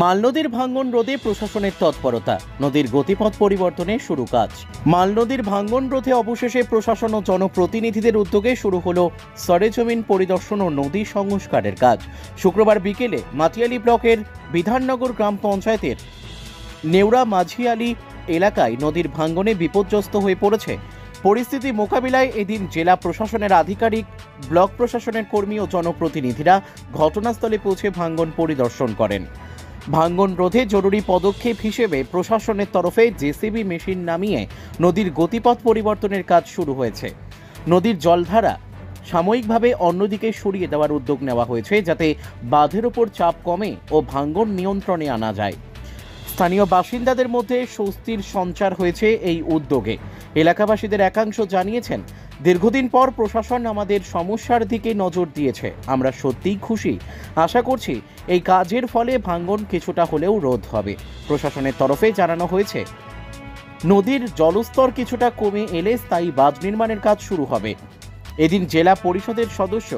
মাল নদীর ভাঙ্গন রোধে প্রশাসনের তৎপরতা, নদীর গতিপথ পরিবর্তনে শুরু কাজ। মাল নদীর ভাঙ্গন রোধে অবশেষে প্রশাসন ও জনপ্রতিনিধিদের উদ্যোগে শুরু হলো সরেজমিন পরিদর্শন ও নদী সংস্কারের কাজ। শুক্রবার বিকেলে মাটিয়ালি ব্লকের বিধাননগর গ্রাম পঞ্চায়েতের নেওড়া মাঝিয়ালি এলাকায় নদীর ভাঙ্গনে বিপর্যস্ত হয়ে পড়েছে। পরিস্থিতি মোকাবিলায় এদিন জেলা প্রশাসনের আধিকারিক, ব্লক প্রশাসনের কর্মী ও জনপ্রতিনিধিরা ঘটনাস্থলে পৌঁছে ভাঙ্গন পরিদর্শন করেন। ভাঙ্গন রোধে জরুরি পদক্ষেপ হিসেবে প্রশাসনের তরফে জেসিবি মেশিন নামিয়ে নদীর গতিপথ পরিবর্তনের কাজ শুরু হয়েছে। নদীর জলধারা সাময়িকভাবে অন্যদিকে সরিয়ে দেওয়ার উদ্যোগ নেওয়া হয়েছে, যাতে বাঁধের ওপর চাপ কমে ও ভাঙ্গন নিয়ন্ত্রণে আনা যায়। স্থানীয় বাসিন্দাদের মধ্যে স্বস্তির সঞ্চার হয়েছে এই উদ্যোগে। এলাকাবাসীদের একাংশ জানিয়েছেন, দীর্ঘদিন পর প্রশাসন আমাদের সমস্যার দিকে নজর দিয়েছে। আমরা সত্যিই খুশি। আশা করছি এই কাজের ফলে ভাঙ্গন কিছুটা হলেও রোধ হবে। প্রশাসনের তরফে জানানো হয়েছে, নদীর জলস্তর কিছুটা কমে এলে স্থায়ী বাঁধ নির্মাণের কাজ শুরু হবে। এদিন জেলা পরিষদের সদস্য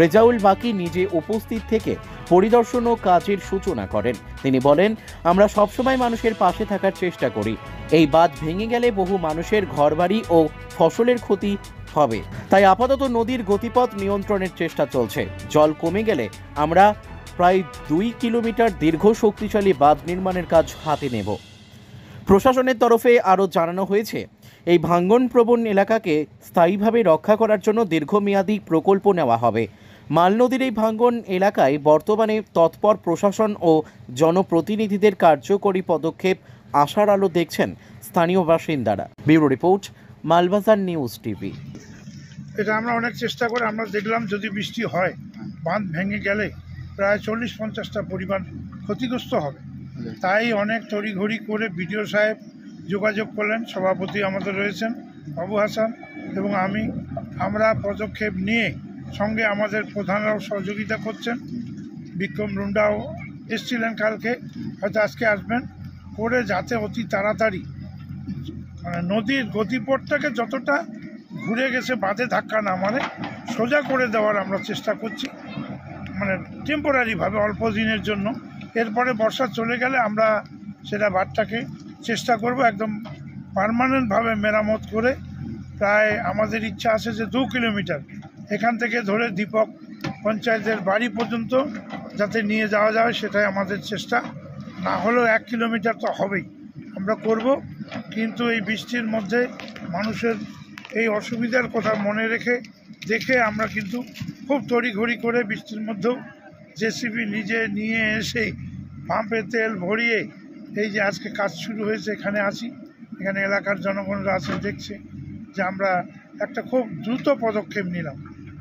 রেজাউল বাকি নিজে উপস্থিত থেকে পরিদর্শন ও কাজের সূচনা করেন। তিনি বলেন, আমরা সবসময় মানুষের পাশে থাকার চেষ্টা করি। এই বাঁধ ভেঙে গেলে বহু মানুষের ঘরবাড়ি ও ফসলের ক্ষতি হবে, তাই আপাতত নদীর গতিপথ নিয়ন্ত্রণের চেষ্টা চলছে। জল কমে গেলে আমরা প্রায় 2 কিলোমিটার দীর্ঘ শক্তিশালী বাঁধ নির্মাণের কাজ হাতে নেব। প্রশাসনের তরফে আরও জানানো হয়েছে, এই ভাঙ্গন প্রবণ এলাকাকে স্থায়ীভাবে রক্ষা করার জন্য দীর্ঘমেয়াদী প্রকল্প নেওয়া হবে। মাল নদীর এই ভাঙ্গন এলাকায় বর্তমানে তৎপর প্রশাসন ও জনপ্রতিনিধিদের কার্যকরী পদক্ষেপ আশার আলো দেখছেন স্থানীয় বাসিন্দারা। Bureau report, Malbazar news TV. এটা আমরা অনেক চেষ্টা করে আমরা দেখলাম, যদি বৃষ্টি হয় বাঁধ ভেঙে গেলে প্রায় 40-50টা পরিবার ক্ষতিগ্রস্ত হবে। তাই অনেক তড়িঘড়ি করে বিডিও সাহেব যোগাযোগ করলেন, সভাপতি আমাদের রয়েছেন বাবু হাসান এবং আমরা পদক্ষেপ নিয়ে সঙ্গে আমাদের প্রধানরাও সহযোগিতা করছেন। বিক্রম রুন্ডাও এসেছিলেন কালকে, হয়তো আজকে আসবেন, করে যাতে অতি তাড়াতাড়ি নদীর গতিপথটাকে যতটা ঘুরে গেছে বাঁধে ধাক্কা না মারে সোজা করে দেওয়ার আমরা চেষ্টা করছি, টেম্পোরারিভাবে অল্প দিনের জন্য। এরপরে বর্ষা চলে গেলে আমরা সেটা বাঁধটাকে চেষ্টা করব একদম পার্মানেন্টভাবে মেরামত করে। প্রায় আমাদের ইচ্ছা আছে যে 2 কিলোমিটার এখান থেকে ধরে দীপক পঞ্চায়েতের বাড়ি পর্যন্ত যাতে নিয়ে যাওয়া যায়, সেটাই আমাদের চেষ্টা। না হলেও 1 কিলোমিটার তো হবেই, আমরা করব। কিন্তু এই বৃষ্টির মধ্যে মানুষের এই অসুবিধার কথা মনে দেখে আমরা কিন্তু খুব তড়িঘড়ি করে বৃষ্টির মধ্যেও জেসিবি নিজে নিয়ে এসে পাম্পে তেল ভরিয়ে এই যে আজকে কাজ শুরু হয়েছে, এখানে আছি। এখানে এলাকার জনগণরা আছে, দেখছে যে আমরা একটা খুব দ্রুত পদক্ষেপ নিলাম।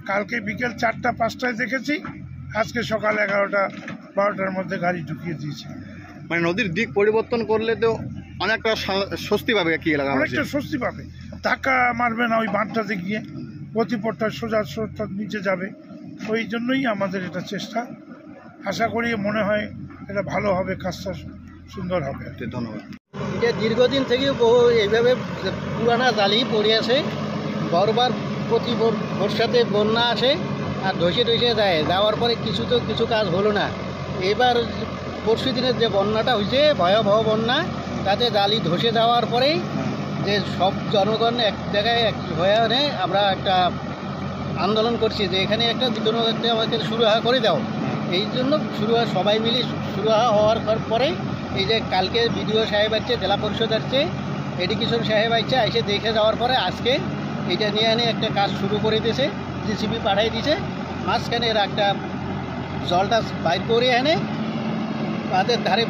কালকে বিকেল 4টা-5টায় দেখেছি, আজকে সকাল 11টা-12টার মধ্যে গাড়ি ঢুকিয়ে দিয়েছি। নদীর দিক পরিবর্তন করলে তো অনেকটা স্বস্তি পাবে, কি এলাকা অনেকটা স্বস্তি পাবে। ধাক্কা মারবে না ওই বাঁধটাতে গিয়ে, গতিপথটা সোজা নিচে যাবে। ওই জন্যই আমাদের এটা চেষ্টা। আশা করি মনে হয় এটা ভালো হবে, কাজটা সুন্দর হবে। ধন্যবাদ। এটা দীর্ঘদিন থেকে বহু এইভাবে পুরানা জালি পড়ে আছে। বারবার প্রতি বর্ষাতে বন্যা আসে আর ধসে যায়, যাওয়ার পরে কিছু কাজ হলো না। এবার পরশু দিনের যে বন্যাটা হয়েছে, ভয়াবহ বন্যা, তাতে জালি ধসে যাওয়ার পরেই যে সব জনগণ এক জায়গায় হয়ে আমরা একটা আন্দোলন করছি যে এখানে একটা আমাদের সুরাহা করে দাও। এই জন্য সবাই মিলে সুরাহা হওয়ার পরে এই যে কালকে বিডিও সাহেব আসছে, জেলা পরিষদ আসছে, এডুকেশন সাহেব আসছে, এসে দেখে যাওয়ার পরে আজকে এটা নিয়ে একটা কাজ শুরু করে দিয়েছে, জেসিবি পাঠাই দিয়েছে। মাঝখানে এরা একটা জলটা বাইর করে এনে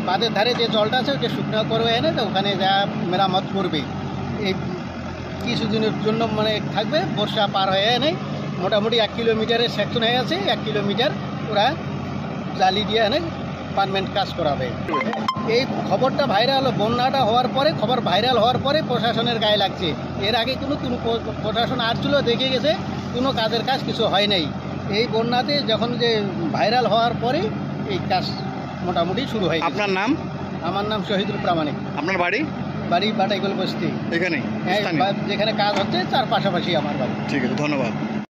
বাঁধের ধারে যে জলটা আছে ওটা শুকনো করে এনে তো ওখানে যা মেরামত করবে। এই কিছুদিনের জন্য থাকবে, বর্ষা পার হয়ে এনে মোটামুটি 1 কিলোমিটারের সেকশন হয়ে আছে। 1 কিলোমিটার ওরা জালি দিয়ে এনে পারমানেন্ট কাজ করাবে। এই খবরটা ভাইরাল, বন্যাটা হওয়ার পরে খবর ভাইরাল হওয়ার পরে প্রশাসনের গায়ে লাগছে। এর আগে কোনো প্রশাসন আসছিল, দেখে গেছে, কোনো কাজের কাজ কিছু হয় নাই। এই বন্যাতে যখন যে ভাইরাল হওয়ার পরে এই কাজ মোটামুটি শুরু হয়। আপনার নাম? আমার নাম শহীদুল প্রামাণিক। আপনার বাড়ি? বাড়ি বাটাইগোল বস্তি, এখানে যেখানে কাজ হচ্ছে তার পাশাপাশি আমার বাড়ি। ঠিক আছে, ধন্যবাদ।